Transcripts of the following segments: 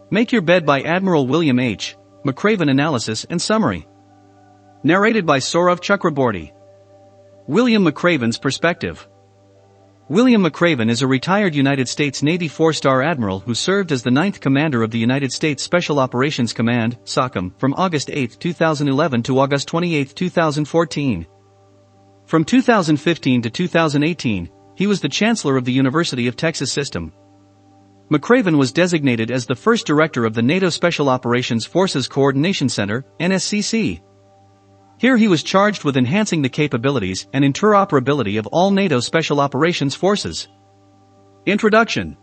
Make Your Bed by Admiral William H. McRaven. Analysis and summary. Narrated by Saurav Chakraborty. William McRaven's perspective. William McRaven is a retired United States Navy four-star admiral who served as the 9th Commander of the United States Special Operations Command, SOCOM, from August 8, 2011 to August 28, 2014. From 2015 to 2018, he was the Chancellor of the University of Texas System. McRaven was designated as the first director of the NATO Special Operations Forces Coordination Center, NSCC. Here he was charged with enhancing the capabilities and interoperability of all NATO Special Operations Forces. Introduction.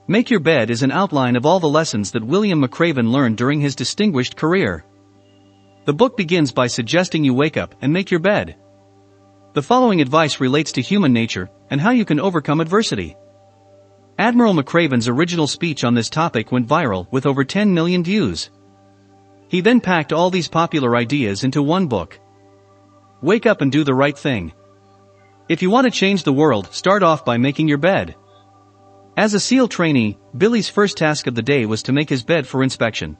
Make Your Bed is an outline of all the lessons that William McRaven learned during his distinguished career. The book begins by suggesting you wake up and make your bed. The following advice relates to human nature and how you can overcome adversity. Admiral McRaven's original speech on this topic went viral with over 10 million views. He then packed all these popular ideas into one book. Wake up and do the right thing. If you want to change the world, start off by making your bed. As a SEAL trainee, Billy's first task of the day was to make his bed for inspection.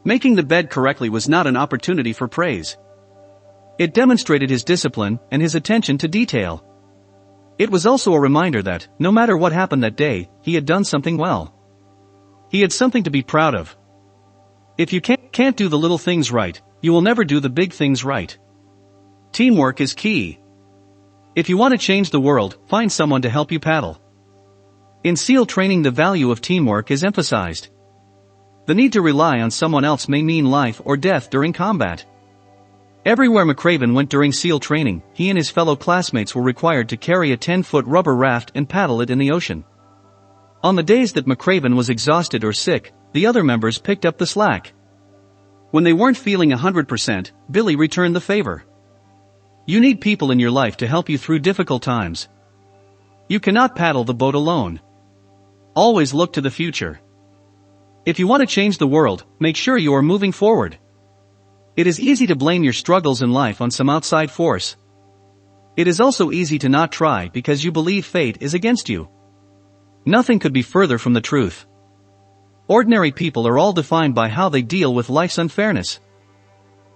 Making the bed correctly was not an opportunity for praise. It demonstrated his discipline and his attention to detail. It was also a reminder that, no matter what happened that day, he had done something well. He had something to be proud of. If you can't do the little things right, you will never do the big things right. Teamwork is key. If you want to change the world, find someone to help you paddle. In SEAL training, the value of teamwork is emphasized. The need to rely on someone else may mean life or death during combat. Everywhere McRaven went during SEAL training, he and his fellow classmates were required to carry a 10-foot rubber raft and paddle it in the ocean. On the days that McRaven was exhausted or sick, the other members picked up the slack. When they weren't feeling 100%, Billy returned the favor. You need people in your life to help you through difficult times. You cannot paddle the boat alone. Always look to the future. If you want to change the world, make sure you are moving forward. It is easy to blame your struggles in life on some outside force. It is also easy to not try because you believe fate is against you. Nothing could be further from the truth. Ordinary people are all defined by how they deal with life's unfairness.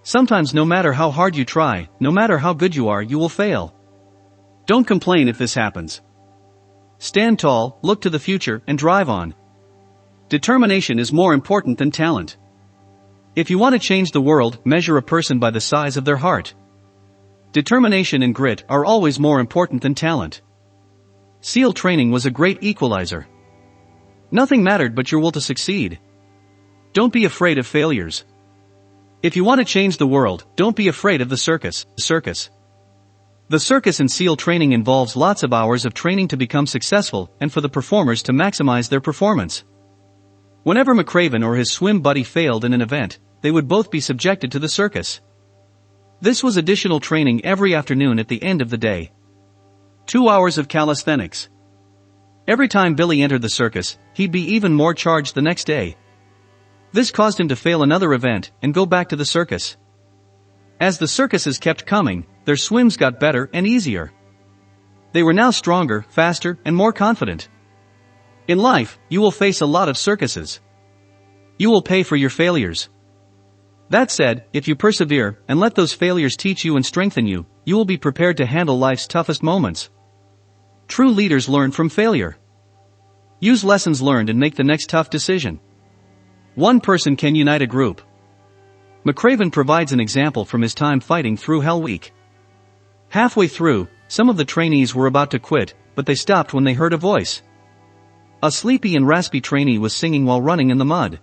Sometimes no matter how hard you try, no matter how good you are, you will fail. Don't complain if this happens. Stand tall, look to the future, and drive on. Determination is more important than talent. If you want to change the world, measure a person by the size of their heart. Determination and grit are always more important than talent. SEAL training was a great equalizer. Nothing mattered but your will to succeed. Don't be afraid of failures. If you want to change the world, don't be afraid of the circus. The circus in SEAL training involves lots of hours of training to become successful and for the performers to maximize their performance. Whenever McRaven or his swim buddy failed in an event, they would both be subjected to the circus. This was additional training every afternoon at the end of the day. 2 hours of calisthenics. Every time Billy entered the circus, he'd be even more charged the next day. This caused him to fail another event and go back to the circus. As the circuses kept coming, their swims got better and easier. They were now stronger, faster, and more confident. In life, you will face a lot of circuses. You will pay for your failures. That said, if you persevere and let those failures teach you and strengthen you, you will be prepared to handle life's toughest moments. True leaders learn from failure. Use lessons learned and make the next tough decision. One person can unite a group. McRaven provides an example from his time fighting through Hell Week. Halfway through, some of the trainees were about to quit, but they stopped when they heard a voice. A sleepy and raspy trainee was singing while running in the mud.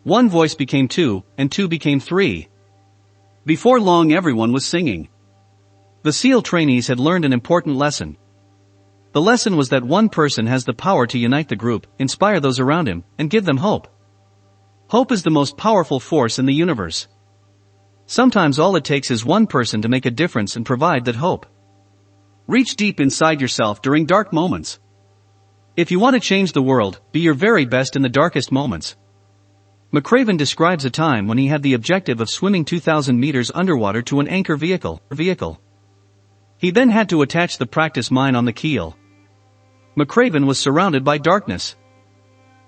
One voice became two, and two became three. Before long, everyone was singing. The SEAL trainees had learned an important lesson. The lesson was that one person has the power to unite the group, inspire those around him, and give them hope. Hope is the most powerful force in the universe. Sometimes all it takes is one person to make a difference and provide that hope. Reach deep inside yourself during dark moments. If you want to change the world, be your very best in the darkest moments. McRaven describes a time when he had the objective of swimming 2,000 meters underwater to an anchor vehicle. He then had to attach the practice mine on the keel. McRaven was surrounded by darkness.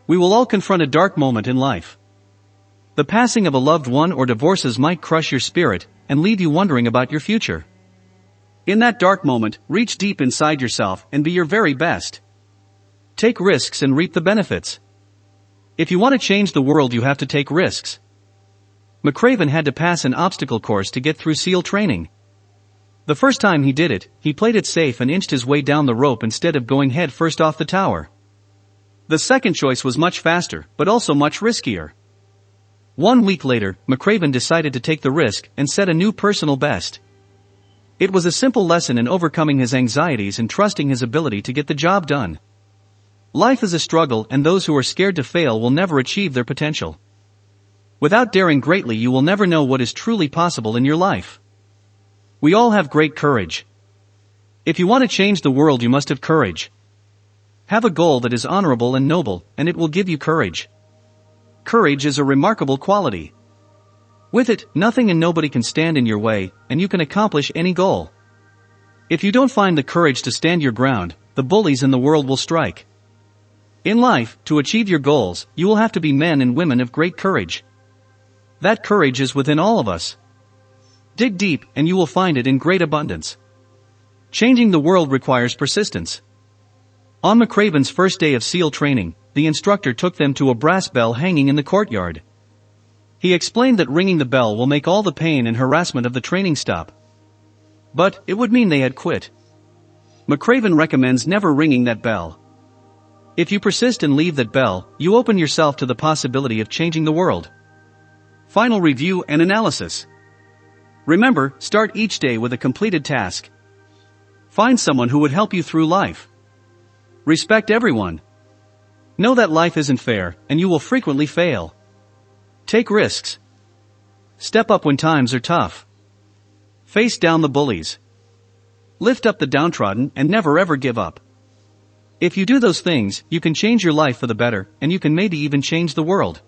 We will all confront a dark moment in life. The passing of a loved one or divorces might crush your spirit and leave you wondering about your future. In that dark moment, reach deep inside yourself and be your very best. Take risks and reap the benefits. If you want to change the world, you have to take risks. McRaven had to pass an obstacle course to get through SEAL training. The first time he did it, he played it safe and inched his way down the rope instead of going head first off the tower. The second choice was much faster, but also much riskier. 1 week later, McRaven decided to take the risk and set a new personal best. It was a simple lesson in overcoming his anxieties and trusting his ability to get the job done. Life is a struggle, and those who are scared to fail will never achieve their potential. Without daring greatly, you will never know what is truly possible in your life. We all have great courage. If you want to change the world, you must have courage. Have a goal that is honorable and noble, and it will give you courage. Courage is a remarkable quality. With it, nothing and nobody can stand in your way, and you can accomplish any goal. If you don't find the courage to stand your ground, the bullies in the world will strike. In life, to achieve your goals, you will have to be men and women of great courage. That courage is within all of us. Dig deep, and you will find it in great abundance. Changing the world requires persistence. On McRaven's first day of SEAL training, the instructor took them to a brass bell hanging in the courtyard. He explained that ringing the bell will make all the pain and harassment of the training stop. But it would mean they had quit. McRaven recommends never ringing that bell. If you persist and leave that bell, you open yourself to the possibility of changing the world. Final review and analysis. Remember, start each day with a completed task. Find someone who would help you through life. Respect everyone. Know that life isn't fair, and you will frequently fail. Take risks. Step up when times are tough. Face down the bullies. Lift up the downtrodden and never ever give up. If you do those things, you can change your life for the better, and you can maybe even change the world.